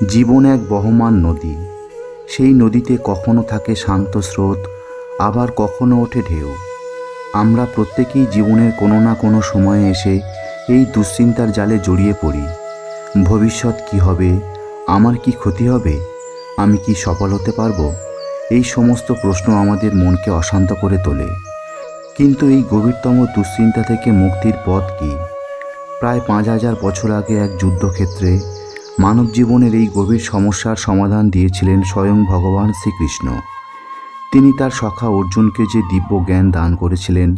জীবন এক বহমান নদী। সেই নদীতে কখনো থাকে শান্ত স্রোত, আবার কখনো ওঠে ঢেউ। আমরা প্রত্যেকেই জীবনের কোনো না কোনো সময়ে এসে এই দুশ্চিন্তার জালে জড়িয়ে পড়ি। ভবিষ্যৎ কি হবে? আমার কি ক্ষতি হবে? আমি কি সফল হতে পারবো? এই সমস্ত প্রশ্ন আমাদের মনকে অশান্ত করে তোলে। কিন্তু এই গভীরতম দুশ্চিন্তা থেকে মুক্তির পথ কি? প্রায় 5000 বছর আগে এক যুদ্ধক্ষেত্রে মানব জীবনের এই গভীর সমস্যার সমাধান দিয়েছিলেন স্বয়ং ভগবান শ্রীকৃষ্ণ। তিনি তার সখা অর্জুনকে যে দিব্য জ্ঞান দান করেছিলেন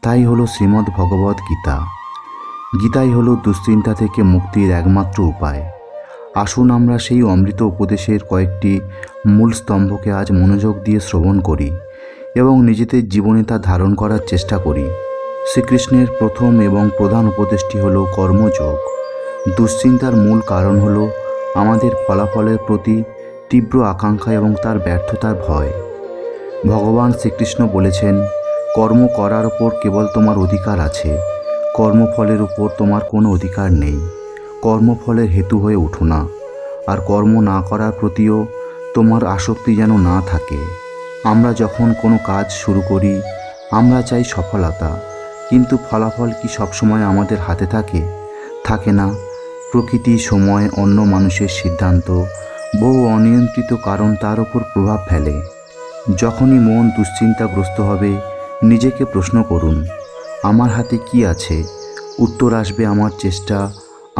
তাই হলো শ্রীমদ্ ভগবদ্ গীতা। গীতাই হলো দুশ্চিন্তা থেকে মুক্তির একমাত্র উপায়। আসুন আমরা সেই অমৃত উপদেশের কয়েকটি মূল স্তম্ভকে আজ মনোযোগ দিয়ে শ্রবণ করি এবং নিজেদের জীবনে তা ধারণ করার চেষ্টা করি। শ্রীকৃষ্ণের প্রথম এবং প্রধান উপদেশটি হল কর্মযোগ। দুশ্চিন্তার মূল কারণ হল আমাদের ফলাফলের প্রতি তীব্র আকাঙ্ক্ষা এবং তার ব্যর্থতার ভয়। ভগবান শ্রীকৃষ্ণ বলেছেন, কর্ম করার ওপর কেবল তোমার অধিকার আছে, কর্মফলের উপর তোমার কোনো অধিকার নেই। কর্মফলের হেতু হয়ে ওঠো না, আর কর্ম না করার প্রতিও তোমার আসক্তি যেন না থাকে। আমরা যখন কোনো কাজ শুরু করি আমরা চাই সফলতা, কিন্তু ফলাফল কি সবসময় আমাদের হাতে থাকে না। প্রকৃতি, সময়, অন্য মানুষের সিদ্ধান্ত, বহু অনিয়ন্ত্রিত কারণ তার উপর প্রভাব ফেলে। যখনই মন দুশ্চিন্তাগ্রস্ত হবে নিজেকে প্রশ্ন করুন, আমার হাতে কি আছে? উত্তর আসবে আমার চেষ্টা,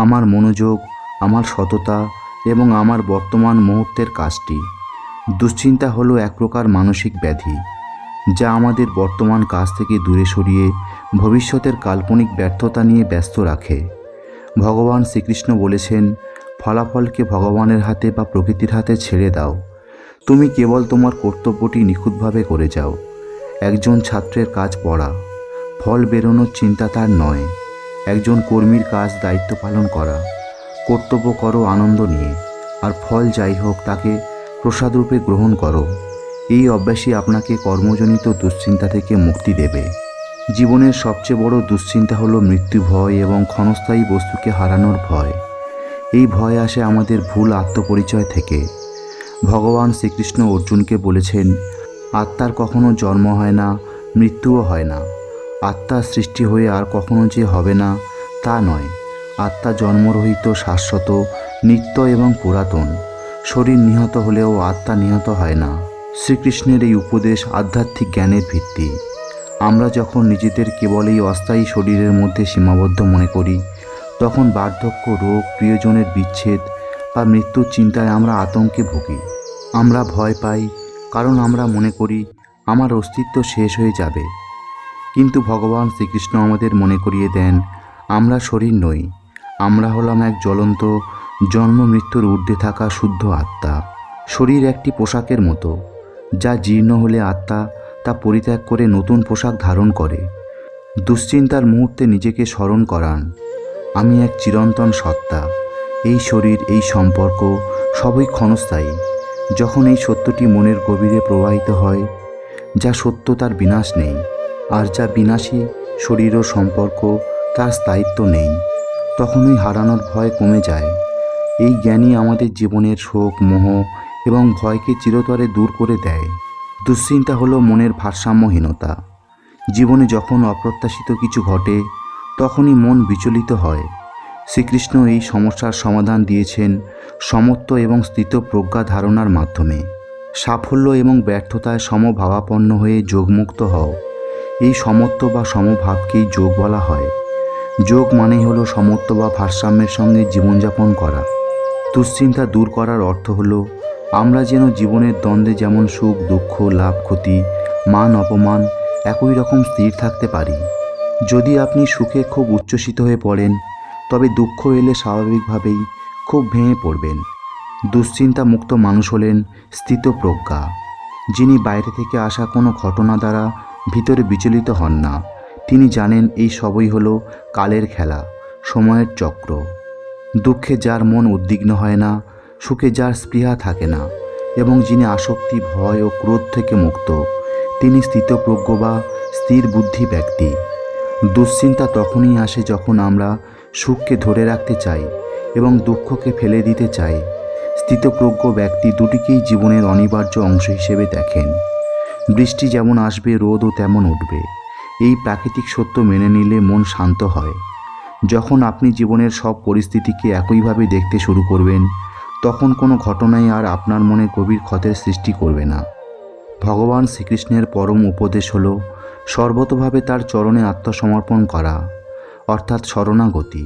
আমার মনোযোগ, আমার সততা এবং আমার বর্তমান মুহূর্তের কাজটি। দুশ্চিন্তা হলো এক প্রকার মানসিক ব্যাধি, যা আমাদের বর্তমান কাজ থেকে দূরে সরিয়ে ভবিষ্যতের কাল্পনিক ব্যর্থতা নিয়ে ব্যস্ত রাখে। ভগবান শ্রীকৃষ্ণ বলেছেন, ফলাফলকে ভগবানের হাতে বা প্রকৃতির হাতে ছেড়ে দাও। তুমি কেবল তোমার কর্তব্যটি নিখুঁতভাবে করে যাও। একজন ছাত্রের কাজ পড়া, ফল বেরোনোর চিন্তা তার নয়। একজন কর্মীর কাজ দায়িত্ব পালন করা। কর্তব্য করো আনন্দ নিয়ে, আর ফল যাই হোক তাকে প্রসাদরূপে গ্রহণ করো। এই অভ্যাসই আপনাকে কর্মজনিত দুশ্চিন্তা থেকে মুক্তি দেবে। জীবনের সবচেয়ে বড় দুশ্চিন্তা হলো মৃত্যু ভয় এবং ক্ষণস্থায়ী বস্তুকে হারানোর ভয়। এই ভয় আসে আমাদের ভুল আত্মপরিচয় থেকে। ভগবান শ্রীকৃষ্ণ অর্জুনকে বলেছেন, আত্মার কখনো জন্ম হয় না, মৃত্যুও হয় না। আত্মা সৃষ্টি হয়ে আর কখনো যে হবে না তা নয়। আত্মা জন্মরহিত, শাশ্বত, নিত্য এবং পুরাতন। শরীর নিহত হলেও আত্মা নিহত হয় না। শ্রীকৃষ্ণের এই উপদেশ আধ্যাত্মিক জ্ঞানের ভিত্তি। আমরা যখন নিজেদের কেবল এই অস্থায়ী শরীরের মধ্যে সীমাবদ্ধ মনে করি, তখন বার্ধক্য, রোগ, প্রিয়জনের বিচ্ছেদ বা মৃত্যুর চিন্তায় আমরা আতঙ্কে ভুগি। আমরা ভয় পাই কারণ আমরা মনে করি আমার অস্তিত্ব শেষ হয়ে যাবে। কিন্তু ভগবান শ্রীকৃষ্ণ আমাদের মনে করিয়ে দেন, আমরা শরীর নই, আমরা হলাম এক জ্বলন্ত, জন্ম মৃত্যুর ঊর্ধ্বে থাকা শুদ্ধ আত্মা। শরীর একটি পোশাকের মতো, যা জীর্ণ হলে আত্মা তা পরিত্যাগ করে নতুন পোশাক ধারণ করে। দুশ্চিন্তার মুহূর্তে নিজেকে স্মরণ করান, আমি এক চিরন্তন সত্তা। এই শরীর, এই সম্পর্ক সবই ক্ষণস্থায়ী। যখন এই সত্যটি মনের গভীরে প্রবাহিত হয়, যা সত্য তার বিনাশ নেই, আর যা বিনাশী শরীর ও সম্পর্ক তার স্থায়িত্ব নেই, তখনই হারানোর ভয় কমে যায়। এই জ্ঞানই আমাদের জীবনের শোক, মোহ এবং ভয়কে চিরতরে দূর করে দেয়। দুশ্চিন্তা হলো মনের ভারসাম্যহীনতা। জীবনে যখন অপ্রত্যাশিত কিছু ঘটে তখনই মন বিচলিত হয়। শ্রীকৃষ্ণ এই সমস্যার সমাধান দিয়েছেন সমত্ব এবং স্থিতপ্রজ্ঞা ধারণার মাধ্যমে। সাফল্য এবং ব্যর্থতায় সমভাবাপন্ন হয়ে যোগমুক্ত হও। এই সমত্ব বা সমভাবকেই যোগ বলা হয়। যোগ মানেই হলো সমত্ব বা ভারসাম্যের সঙ্গে জীবনযাপন করা। দুশ্চিন্তা দূর করার অর্থ হলো আমরা যেন জীবনের দ্বন্দ্বে যেমন সুখ, দুঃখ, লাভ, ক্ষতি, মান, অপমান একই রকম স্থির থাকতে পারি। যদি আপনি সুখে খুব উচ্ছ্বসিত হয়ে পড়েন, তবে দুঃখ এলে স্বাভাবিকভাবেই খুব ভেঙে পড়বেন। দুশ্চিন্তা মুক্ত মানুষ হলেন স্থিতপ্রজ্ঞা, যিনি বাইরে থেকে আসা কোনো ঘটনা দ্বারা ভিতরে বিচলিত হন না। তিনি জানেন এই সবই হলো কালের খেলা, সময়ের চক্র। দুঃখে যার মন উদ্বিগ্ন হয় না, সুখে যার স্পৃহা থাকে না, এবং যিনি আসক্তি, ভয় ও ক্রোধ থেকে মুক্ত, তিনি স্থিতপ্রজ্ঞ বা স্থির বুদ্ধি ব্যক্তি। দুশ্চিন্তা তখনই আসে যখন আমরা সুখকে ধরে রাখতে চাই এবং দুঃখকে ফেলে দিতে চাই। স্থিতপ্রজ্ঞ ব্যক্তি দুটিকেই জীবনের অনিবার্য অংশ হিসেবে দেখেন। বৃষ্টি যেমন আসবে, রোদও তেমন উঠবে। এই প্রাকৃতিক সত্য মেনে নিলে মন শান্ত হয়। যখন আপনি জীবনের সব পরিস্থিতিকে একইভাবে দেখতে শুরু করবেন, তখন কোনো ঘটনাই আর আপনার মনে গভীর ক্ষতের সৃষ্টি করবে না। ভগবান শ্রীকৃষ্ণের পরম উপদেশ হল সর্বতোভাবে তার চরণে আত্মসমর্পণ করা, অর্থাৎ শরণাগতি।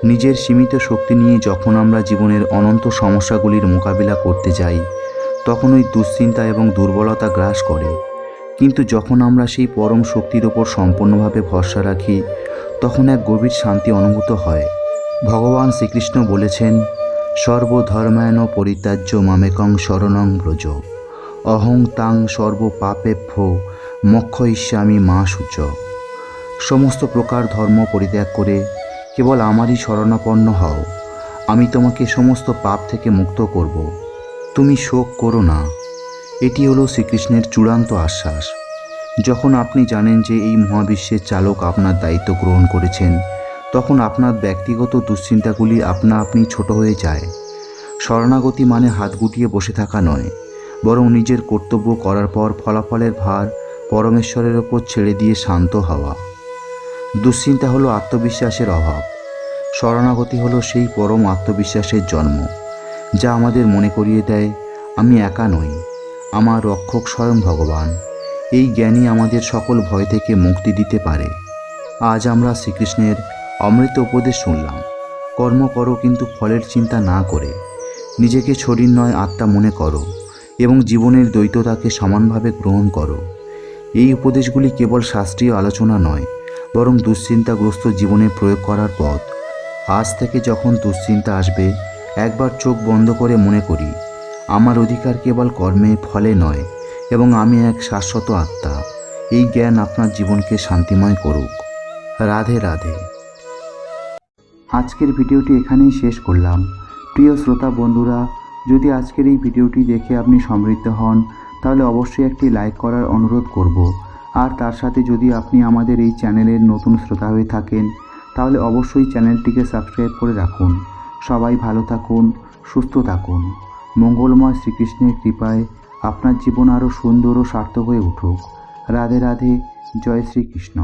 নিজের সীমিত শক্তি নিয়ে যখন আমরা জীবনের অনন্ত সমস্যাগুলির মোকাবিলা করতে যাই, তখন ওই দুশ্চিন্তা এবং দুর্বলতা গ্রাস করে। কিন্তু যখন আমরা সেই পরম শক্তির ওপর সম্পূর্ণভাবে ভরসা রাখি, তখন এক গভীর শান্তি অনুভূত হয়। ভগবান শ্রীকৃষ্ণ বলেছেন, সর্বধর্মায়ণ পরিত্যাজ্য মামেকং শরণং ব্রজ, অহং তাং সর্বপাপেভ্যো মোক্ষয়িষ্যামি মা শুচ। সমস্ত প্রকার ধর্ম পরিত্যাগ করে কেবল আমারই শরণাপন্ন হও, আমি তোমাকে সমস্ত পাপ থেকে মুক্ত করব। তুমি শোক করো না। এটি হলো শ্রীকৃষ্ণের চূড়ান্ত আশ্বাস। যখন আপনি জানেন যে এই মহাবিশ্বের চালক আপনার দায়িত্ব গ্রহণ করেছেন, তখন আপনার ব্যক্তিগত দুশ্চিন্তাগুলি আপনা আপনি ছোট হয়ে যায়। শরণাগতি মানে হাত গুটিয়ে বসে থাকা নয়, বরং নিজের কর্তব্য করার পর ফলাফলের ভার পরমেশ্বরের ওপর ছেড়ে দিয়ে শান্ত হওয়া। দুশ্চিন্তা হলো আত্মবিশ্বাসের অভাব। শরণাগতি হলো সেই পরম আত্মবিশ্বাসের জন্ম, যা আমাদের মনে করিয়ে দেয় আমি একা নই, আমার রক্ষক স্বয়ং ভগবান। এই জ্ঞানই আমাদের সকল ভয় থেকে মুক্তি দিতে পারে। আজ আমরা শ্রীকৃষ্ণের অমৃত উপদেশ শুনলাম। কর্ম করো কিন্তু ফলের চিন্তা না করে। নিজেকে শরীর নয় আত্মা মনে করো এবং জীবনের দ্বৈততাকে সমানভাবে গ্রহণ করো। এই উপদেশগুলি কেবল শাস্ত্রীয় আলোচনা নয়, বরং দুশ্চিন্তাগ্রস্ত জীবনে প্রয়োগ করার পথ। আজ থেকে যখন দুশ্চিন্তা আসবে, একবার চোখ বন্ধ করে মনে করি, আমার অধিকার কেবল কর্মে, ফলে নয়, এবং আমি এক শাশ্বত আত্মা। এই জ্ঞান আপনার জীবনকে শান্তিময় করুক। রাধে রাধে। আজকের ভিডিওটি এখানেই শেষ করলাম। প্রিয় শ্রোতা বন্ধুরা, যদি আজকের এই ভিডিওটি দেখে আপনি সমৃদ্ধ হন, তাহলে অবশ্যই একটি লাইক করার অনুরোধ করব। আর তার সাথে যদি আপনি আমাদের এই চ্যানেলের নতুন শ্রোতা হয়ে থাকেন, তাহলে অবশ্যই চ্যানেলটিকে সাবস্ক্রাইব করে রাখুন। সবাই ভালো থাকুন, সুস্থ থাকুন। মঙ্গলময় শ্রীকৃষ্ণের কৃপায় আপনার জীবন আরও সুন্দর ও সার্থক হয়ে উঠুক। রাধে রাধে। জয় শ্রীকৃষ্ণ।